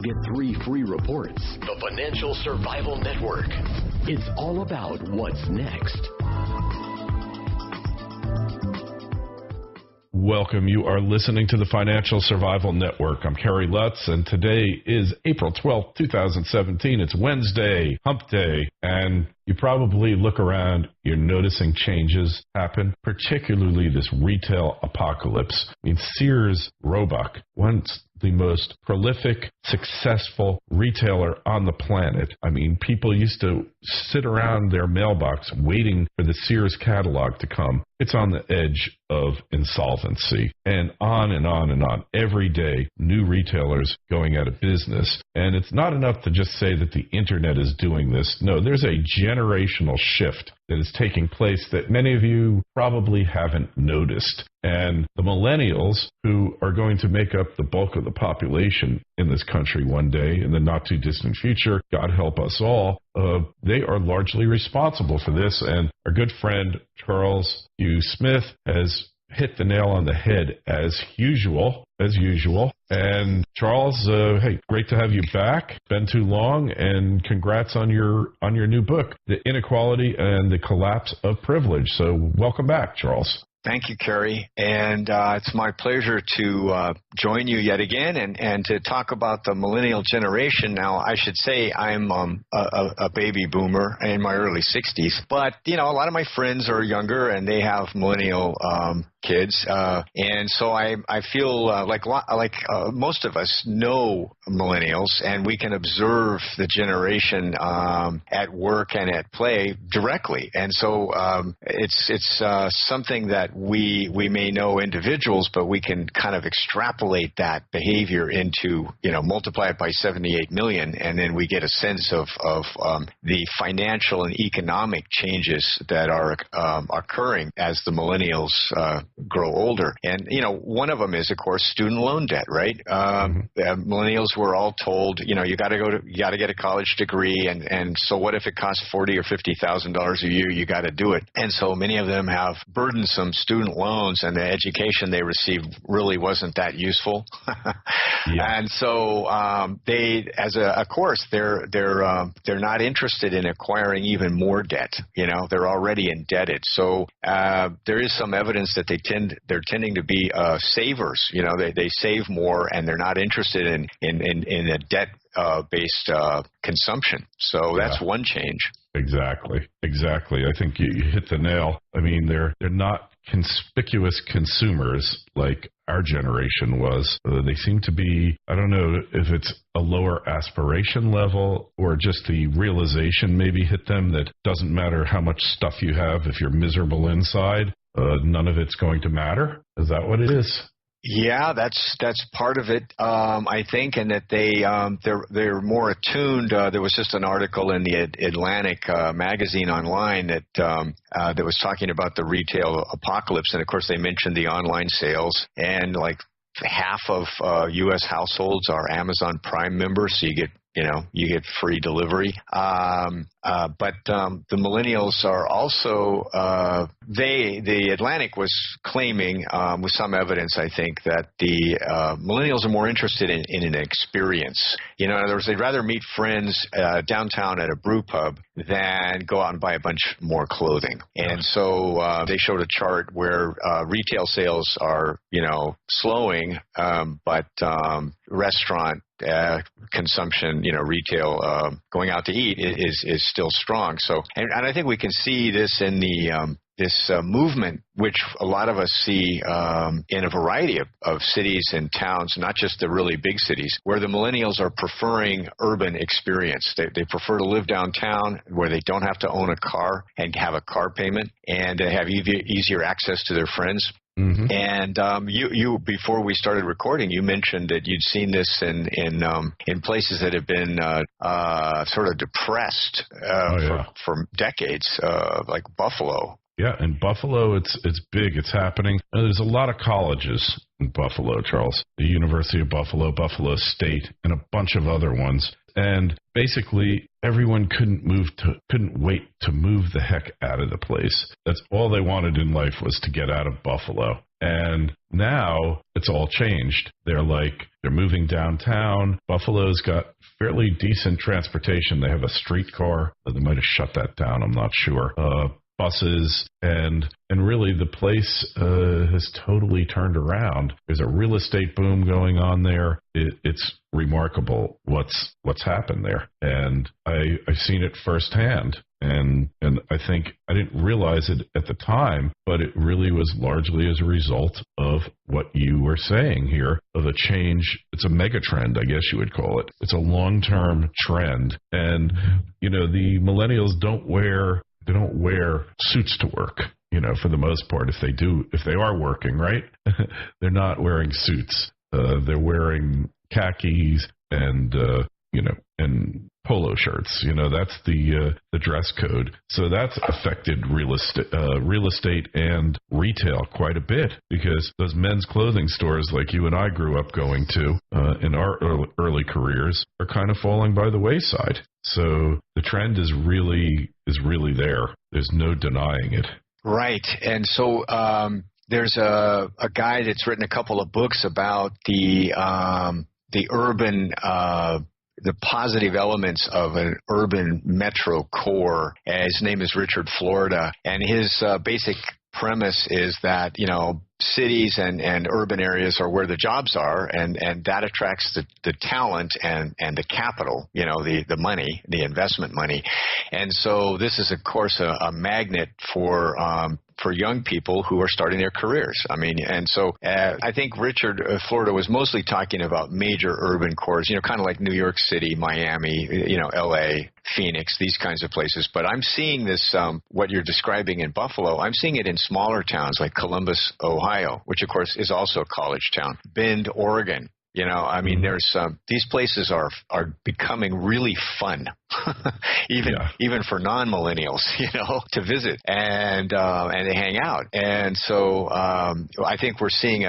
Get 3 free reports. The Financial Survival Network. It's all about what's next. Welcome. You are listening to the Financial Survival Network. I'm Kerry Lutz, and today is April 12th, 2017. It's Wednesday, hump day, and you probably look around, you're noticing changes happen, particularly this retail apocalypse. I mean, Sears Roebuck, once the most prolific, successful retailer on the planet. I mean, people used to sit around their mailbox waiting for the Sears catalog to come. It's on the edge of insolvency, and on and on and on. Every day, new retailers going out of business. And it's not enough to just say that the internet is doing this. No, there's a generational shift that is taking place that many of you probably haven't noticed. And the millennials, who are going to make up the bulk of the population in this country one day in the not-too-distant future, God help us all, they are largely responsible for this. And our good friend Charles Hugh Smith has hit the nail on the head as usual. And Charles, hey, great to have you back. Been too long, and congrats on your new book, The Inequality and the Collapse of Privilege. So welcome back, Charles. Thank you, Kerry, and it's my pleasure to join you yet again and to talk about the millennial generation. Now, I should say I'm a baby boomer in my early 60s, but, you know, a lot of my friends are younger and they have millennial kids, and so I feel like most of us know millennials, and we can observe the generation at work and at play directly, and so it's something that we may know individuals, but we can kind of extrapolate that behavior into, you know, multiply it by 78 million, and then we get a sense of the financial and economic changes that are occurring as the millennials grow older. And, you know, one of them is, of course, student loan debt, right? Millennials were all told, you know, you got to get a college degree, and so what if it costs $40,000 or $50,000 a year? You got to do it. And so many of them have burdensome student loans, and the education they received really wasn't that useful. Yeah. And so they, as a course, they're not interested in acquiring even more debt. You know, they're already indebted. So there is some evidence that they're tending to be savers. You know, they save more, and they're not interested in a debt based consumption. So that's one change. Exactly. I think you hit the nail. I mean, they're not conspicuous consumers like our generation was. They seem to be, I don't know if it's a lower aspiration level or just the realization maybe hit them that doesn't matter how much stuff you have, if you're miserable inside, none of it's going to matter. Is that what it is? Yeah, that's part of it, I think, and that they're more attuned. There was just an article in the Atlantic magazine online that was talking about the retail apocalypse, and of course they mentioned the online sales, and like half of U.S. households are Amazon Prime members, so you get free delivery. But the millennials are also, the Atlantic was claiming, with some evidence, I think, that the millennials are more interested in an experience. You know, in other words, they'd rather meet friends downtown at a brew pub than go out and buy a bunch more clothing. And so they showed a chart where retail sales are, you know, slowing, but restaurant consumption, you know, retail, going out to eat is still strong. So, and I think we can see this in the this movement, which a lot of us see in a variety of cities and towns, not just the really big cities, where the millennials are preferring urban experience. They prefer to live downtown where they don't have to own a car and have a car payment, and have easier access to their friends. Mm-hmm. And you before we started recording, you mentioned that you'd seen this in places that have been sort of depressed for decades, like Buffalo. Yeah, in Buffalo, it's big. It's happening. There's a lot of colleges in Buffalo, Charles. The University of Buffalo, Buffalo State, and a bunch of other ones. And basically, everyone couldn't wait to move the heck out of the place. That's all they wanted in life, was to get out of Buffalo. And now it's all changed. They're moving downtown. Buffalo's got fairly decent transportation. They have a streetcar. They might have shut that down. I'm not sure. Buses, and really the place has totally turned around. There's a real estate boom going on there. It's remarkable what's happened there, and I've seen it firsthand. And I think I didn't realize it at the time, but it really was largely as a result of what you were saying here, of a change. It's a mega trend, I guess you would call it. It's a long-term trend. And, the millennials don't wear suits to work, for the most part. If they are working, right, they're not wearing suits. They're wearing khakis and polo shirts. That's the dress code. So that's affected real estate and retail quite a bit, because those men's clothing stores like you and I grew up going to in our early careers are kind of falling by the wayside. So the trend is really there. There's no denying it. Right. And so there's a guy that's written a couple of books about the urban the positive elements of an urban metro core. His name is Richard Florida, and his basic premise is that, cities and urban areas are where the jobs are, and that attracts the talent and the capital, the money, the investment money. And so this is, of course, a magnet for young people who are starting their careers. I think Richard Florida was mostly talking about major urban cores, kind of like New York City, Miami, LA, Phoenix, these kinds of places. But I'm seeing this, what you're describing in Buffalo, I'm seeing it in smaller towns like Columbus, Ohio, which of course is also a college town, Bend, Oregon. There's these places are becoming really fun, even for non-millennials, to visit and they hang out. And so I think we're seeing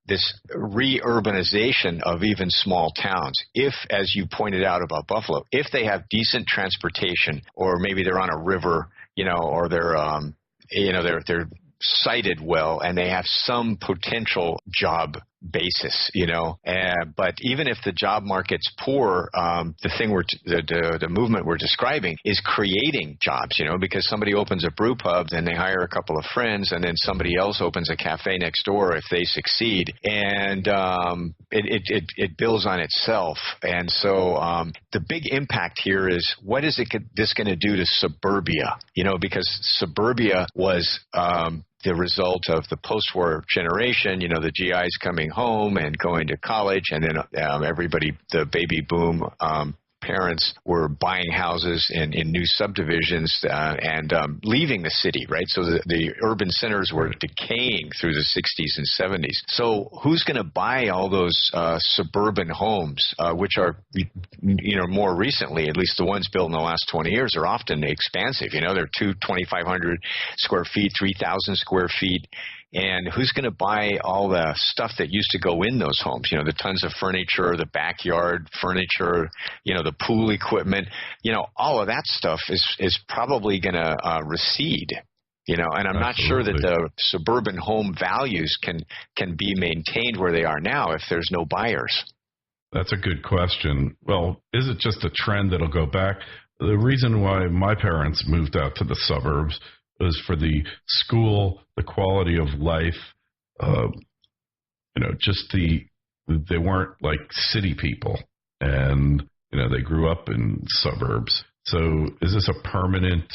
this re-urbanization of even small towns. If, as you pointed out about Buffalo, if they have decent transportation, or maybe they're on a river, or they're sited well, and they have some potential job basis, but even if the job market's poor, the movement we're describing is creating jobs, because somebody opens a brew pub, then they hire a couple of friends, and then somebody else opens a cafe next door if they succeed, and it builds on itself. And so the big impact here is, what is this going to do to suburbia? Because suburbia was the result of the post-war generation, the GIs coming home and going to college, and then everybody, the baby boom parents were buying houses in new subdivisions and leaving the city, right? So the urban centers were decaying through the 60s and 70s. So who's going to buy all those suburban homes, which are, more recently, at least the ones built in the last 20 years, are often expansive. They're 2,500 square feet, 3,000 square feet. And who's going to buy all the stuff that used to go in those homes? The tons of furniture, the backyard furniture, the pool equipment, all of that stuff is probably going to recede. And I'm not sure that the suburban home values can be maintained where they are now if there's no buyers. That's a good question. Well, is it just a trend that'll go back? The reason why my parents moved out to the suburbs was for the school, the quality of life, they weren't like city people, and they grew up in suburbs. So is this a permanent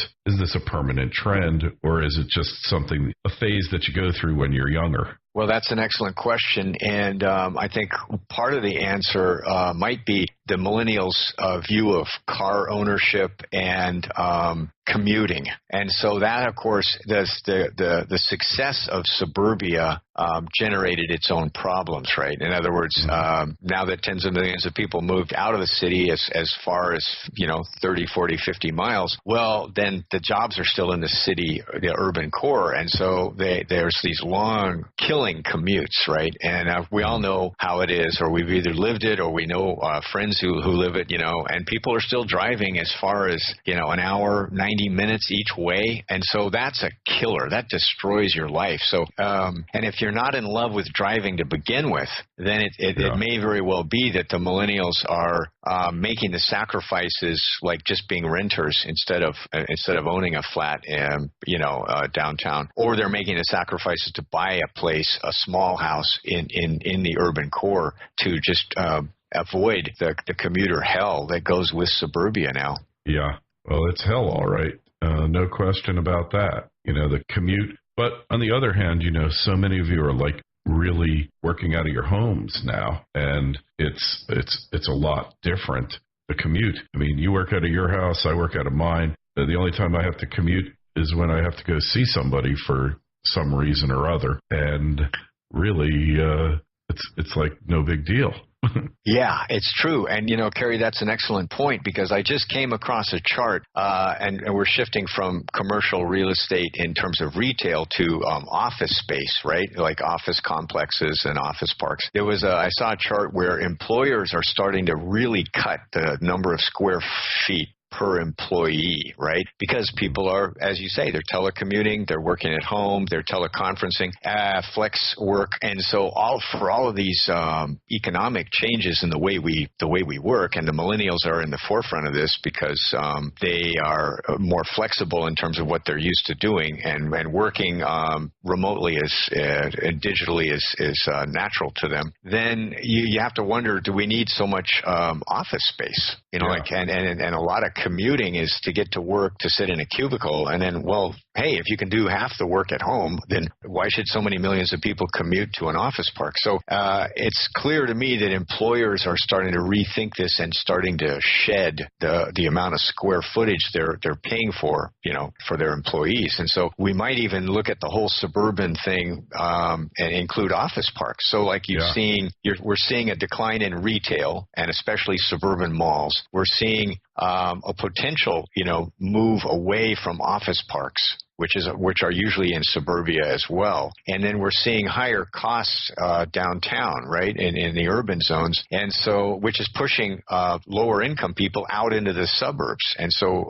trend, or is it just a phase that you go through when you're younger? Well, that's an excellent question, and I think part of the answer might be the millennials' view of car ownership and commuting. And so that, of course, the success of suburbia generated its own problems, right? In other words, now that tens of millions of people moved out of the city as far as, 30, 40, 50 miles, well, then the jobs are still in the city, the urban core. And so there's these long killing killing commutes, right? And we all know how it is, or we've either lived it or we know friends who live it, and people are still driving as far as, an hour, 90 minutes each way. And so that's a killer. That destroys your life. So, and if you're not in love with driving to begin with, then it may very well be that the millennials are making the sacrifices, like just being renters instead of owning a flat, downtown, or they're making the sacrifices to buy a place, a small house in the urban core to just avoid the commuter hell that goes with suburbia now. Yeah, well, it's hell, all right. No question about that. The commute. But on the other hand, so many of you are like really working out of your homes now, and it's a lot different. The commute. I mean, you work out of your house, I work out of mine. The only time I have to commute is when I have to go see somebody for some reason or other, and really, it's like no big deal. Yeah, it's true. And, Kerry, that's an excellent point, because I just came across a chart, and we're shifting from commercial real estate in terms of retail to office space, right? Like office complexes and office parks. I saw a chart where employers are starting to really cut the number of square feet per employee, right? Because people are, as you say, they're telecommuting, they're working at home, they're teleconferencing, flex work, and so for all of these economic changes in the way we work, and the millennials are in the forefront of this because they are more flexible in terms of what they're used to doing, and working remotely and digitally is natural to them. Then you have to wonder, do we need so much office space? And a lot of commuting is to get to work, to sit in a cubicle, and then, well, hey, if you can do half the work at home, then why should so many millions of people commute to an office park? So it's clear to me that employers are starting to rethink this and starting to shed the amount of square footage they're paying for their employees. And so we might even look at the whole suburban thing and include office parks. So like we're seeing a decline in retail, and especially suburban malls. We're seeing a potential, move away from office parks, which are usually in suburbia as well. And then we're seeing higher costs downtown, right, in the urban zones, and so which is pushing lower income people out into the suburbs. And so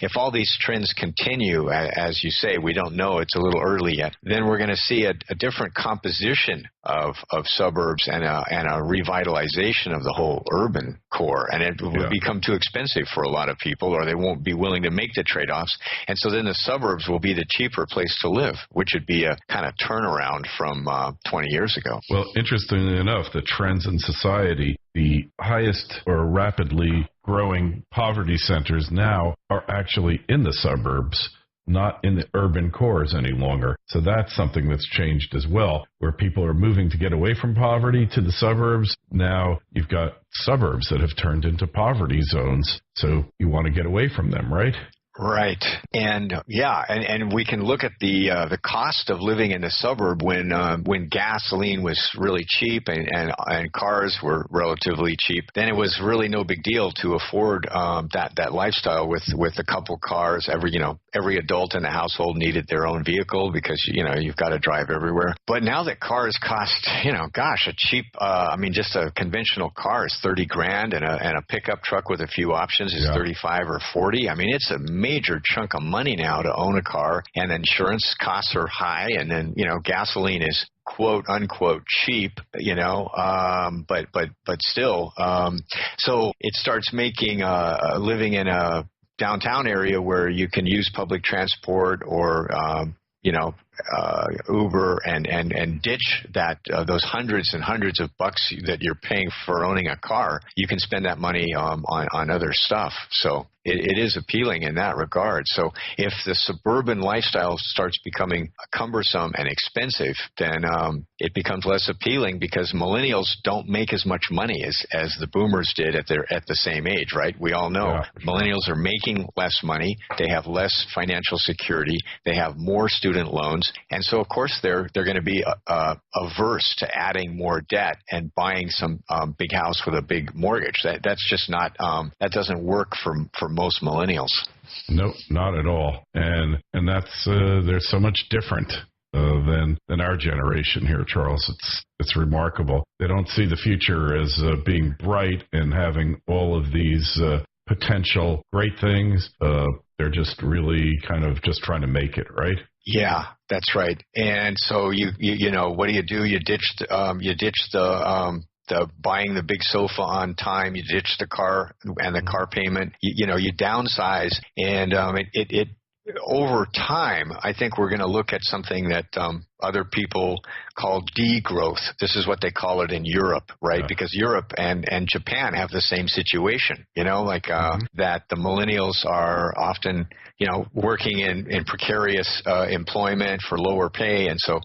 if all these trends continue, as you say, we don't know, it's a little early yet, then we're going to see a different composition of suburbs and a revitalization of the whole urban core. And it will become too expensive for a lot of people, or they won't be willing to make the trade-offs. And so then the suburbs will be the cheaper place to live, which would be a kind of turnaround from 20 years ago. Well, interestingly enough, the trends in society, the highest or rapidly growing poverty centers now are actually in the suburbs, not in the urban cores any longer. So that's something that's changed as well, where people are moving to get away from poverty to the suburbs. Now you've got suburbs that have turned into poverty zones. So you want to get away from them, right? Right. And and we can look at the cost of living in the suburb when gasoline was really cheap and cars were relatively cheap. Then it was really no big deal to afford that lifestyle with a couple cars. Every adult in the household needed their own vehicle because you've got to drive everywhere. But now that cars cost a cheap just a conventional car is $30,000 and a pickup truck with a few options is $35,000 or $40,000. It's a major chunk of money now to own a car, and insurance costs are high, and then gasoline is quote unquote cheap, but still, so it starts making living in a downtown area where you can use public transport or Uber and ditch those hundreds and hundreds of bucks that you're paying for owning a car. You can spend that money on other stuff. So it is appealing in that regard. So if the suburban lifestyle starts becoming cumbersome and expensive, then it becomes less appealing because millennials don't make as much money as the boomers did at the same age, right? We all know millennials are making less money. They have less financial security. They have more student loans. And so, of course, they're going to be averse to adding more debt and buying some big house with a big mortgage. That's just not that doesn't work for most millennials. Nope, not at all. And that's there's so much different than our generation here, Charles. It's remarkable. They don't see the future as being bright and having all of these potential great things. They're just really kind of just trying to make it, right? Yeah, that's right. And so you know, what do? You ditch the buying the big sofa on time. You ditch the car and the car payment. You downsize, and it over time, I think we're going to look at something that other people call degrowth. This is what they call it in Europe, right? Yeah. Because Europe and Japan have the same situation, that the millennials are often, working in precarious employment for lower pay. And so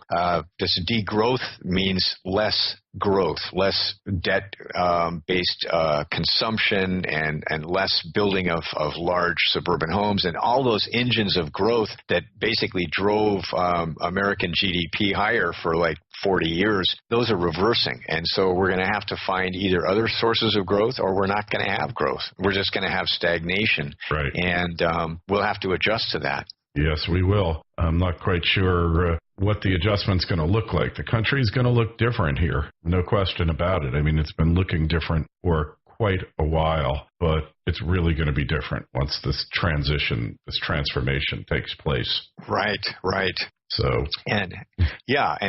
this degrowth means less growth, less debt-based consumption and less building of large suburban homes, and all those engines of growth that basically drove American GDP higher for like 40 years, those are reversing. And so we're going to have to find either other sources of growth, or we're not going to have growth. We're just going to have stagnation. Right. And we'll have to adjust to that. Yes, we will. I'm not quite sure what the adjustment's going to look like. The country's going to look different here. No question about it. I mean, it's been looking different for quite a while, but it's really going to be different once this transformation takes place. Right. So and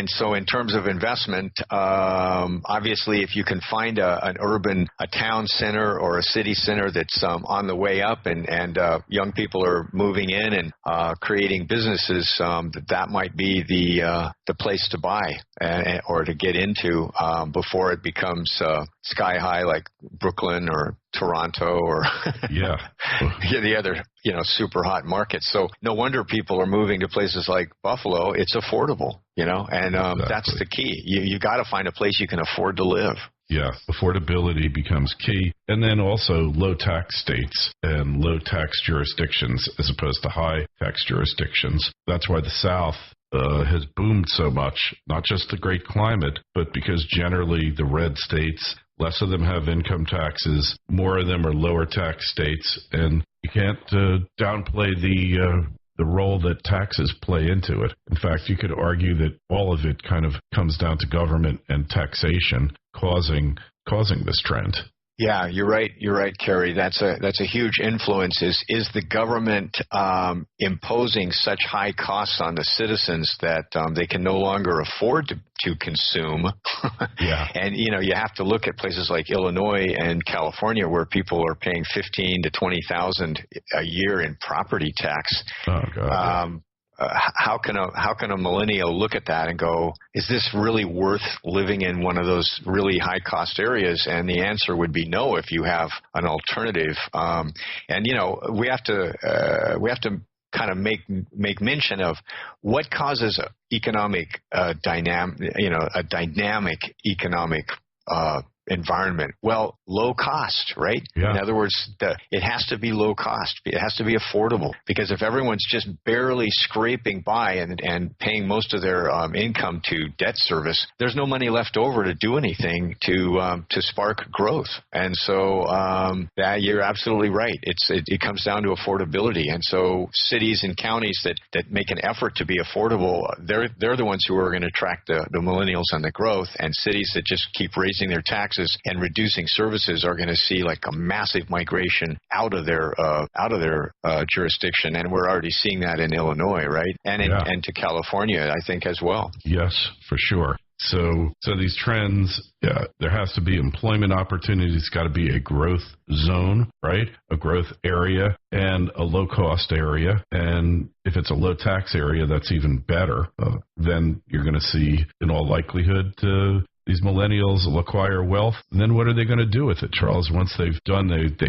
so in terms of investment, obviously, if you can find a town center or a city center that's on the way up, and young people are moving in and creating businesses, that might be the place to buy or to get into before it becomes sky high like Brooklyn or Toronto or the other super hot markets. So no wonder people are moving to places like Buffalo. It's affordable, and exactly. That's the key. You got to find a place you can afford to live. Yeah, affordability becomes key. And then also low tax states and low tax jurisdictions as opposed to high tax jurisdictions. That's why the South has boomed so much, not just the great climate, but because generally the red states, less of them have income taxes, more of them are lower tax states, and you can't downplay the role that taxes play into it. In fact, you could argue that all of it kind of comes down to government and taxation causing this trend. Yeah, you're right. You're right, Kerry. That's a huge influence. Is the government imposing such high costs on the citizens that they can no longer afford to consume? Yeah. And you have to look at places like Illinois and California where people are paying $15,000 to $20,000 a year in property tax. Oh God. How can a millennial look at that and go, is this really worth living in one of those really high cost areas? And the answer would be no if you have an alternative. And we have to kind of make mention of what causes economic a dynamic economic environment. Well, low cost, right? Yeah. In other words, it has to be low cost. It has to be affordable, because if everyone's just barely scraping by and paying most of their income to debt service, there's no money left over to do anything to spark growth. And so you're absolutely right. It comes down to affordability. And so cities and counties that make an effort to be affordable, they're the ones who are going to attract the millennials and the growth. And cities that just keep raising their taxes and reducing services are going to see like a massive migration out of their jurisdiction, and we're already seeing that in Illinois, right? And to California, I think, as well. Yes, for sure. So these trends, there has to be employment opportunities. It's got to be a growth zone, right? A growth area and a low-cost area. And if it's a low-tax area, that's even better. Then you're going to see, in all likelihood, these millennials will acquire wealth, and then what are they going to do with it, Charles? Once they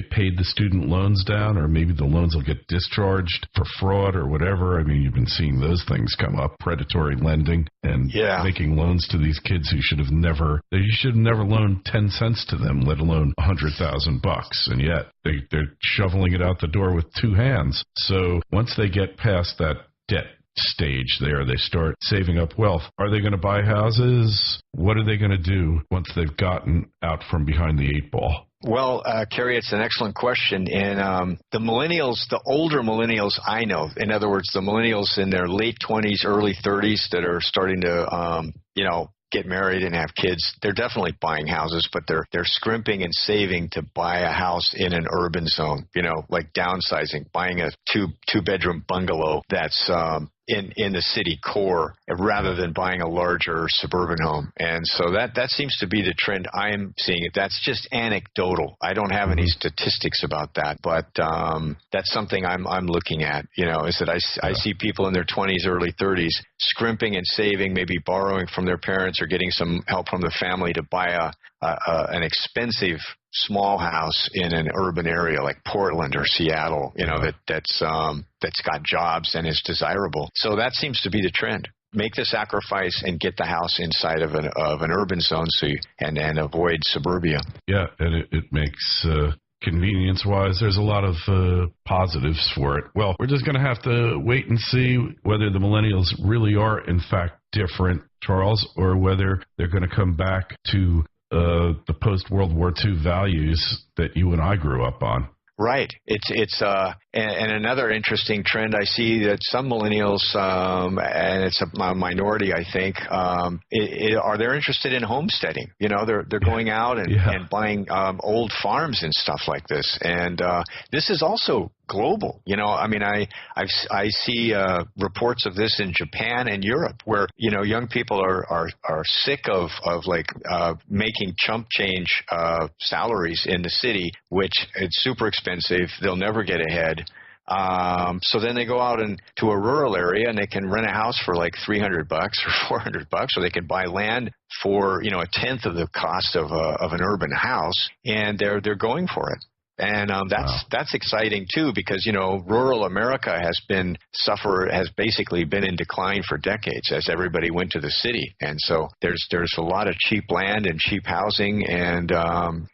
paid the student loans down, or maybe the loans will get discharged for fraud or whatever. I mean, you've been seeing those things come up, predatory lending and making loans to these kids who you should have never loaned 10 cents to them, let alone $100,000, and yet they're shoveling it out the door with two hands. So once they get past that debt stage there, they start saving up wealth. Are they going to buy houses? What are they going to do once they've gotten out from behind the eight ball? Well, Kerry, it's an excellent question. And the millennials, the older millennials I know, in other words, the millennials in their late 20s, early 30s that are starting to, get married and have kids, they're definitely buying houses, but they're scrimping and saving to buy a house in an urban zone, like downsizing, buying a two-bedroom bungalow that's in the city core rather than buying a larger suburban home. And so that seems to be the trend I'm seeing. That's just anecdotal. I don't have any statistics about that, but that's something I'm looking at, is that I see people in their 20s, early 30s scrimping and saving, maybe borrowing from their parents or getting some help from the family to buy an expensive small house in an urban area like Portland or Seattle, that's got jobs and is desirable. So that seems to be the trend. Make the sacrifice and get the house inside of an urban zone and avoid suburbia. Yeah, and it makes convenience-wise, there's a lot of positives for it. Well, we're just going to have to wait and see whether the millennials really are, in fact, different, Charles, or whether they're going to come back to the post-World War II values that you and I grew up on. Right. And another interesting trend I see that some millennials, and it's a minority, I think, they're interested in homesteading. They're going out and buying old farms and stuff like this. And this is also global. I see reports of this in Japan and Europe where, young people are sick of making chump change salaries in the city, which it's super expensive. They'll never get ahead. So then they go out to a rural area and they can rent a house for like $300 or $400, or they can buy land for, a tenth of the cost of an urban house, and they're going for it. And that's exciting too, because rural America has basically been in decline for decades as everybody went to the city, and so there's a lot of cheap land and cheap housing, and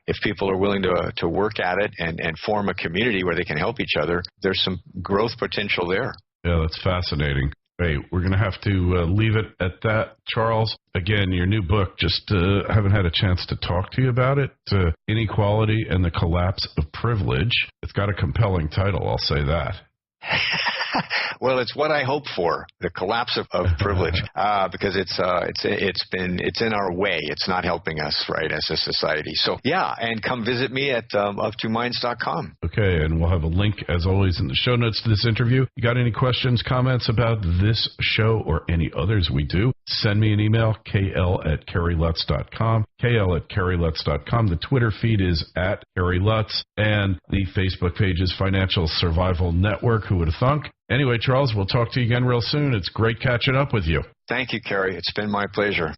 if people are willing to work at it and form a community where they can help each other, there's some growth potential there. Yeah, that's fascinating. Hey, we're going to have to leave it at that. Charles, again, your new book, just haven't had a chance to talk to you about it, Inequality and the Collapse of Privilege. It's got a compelling title, I'll say that. Well, it's what I hope for, the collapse of privilege, because it's in our way. It's not helping us, right, as a society. So, yeah, and come visit me at of2minds.com. Okay, and we'll have a link, as always, in the show notes to this interview. You got any questions, comments about this show or any others we do? Send me an email, kl@kerrylutz.com, kl@kerrylutz.com. The Twitter feed is @KerryLutz, and the Facebook page is Financial Survival Network. Who would have thunk? Anyway, Charles, we'll talk to you again real soon. It's great catching up with you. Thank you, Kerry. It's been my pleasure.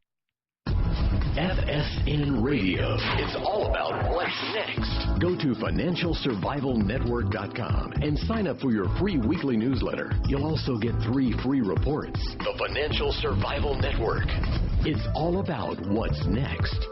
FSN Radio. It's all about what's next. Go to FinancialSurvivalNetwork.com and sign up for your free weekly newsletter. You'll also get 3 free reports. The Financial Survival Network. It's all about what's next.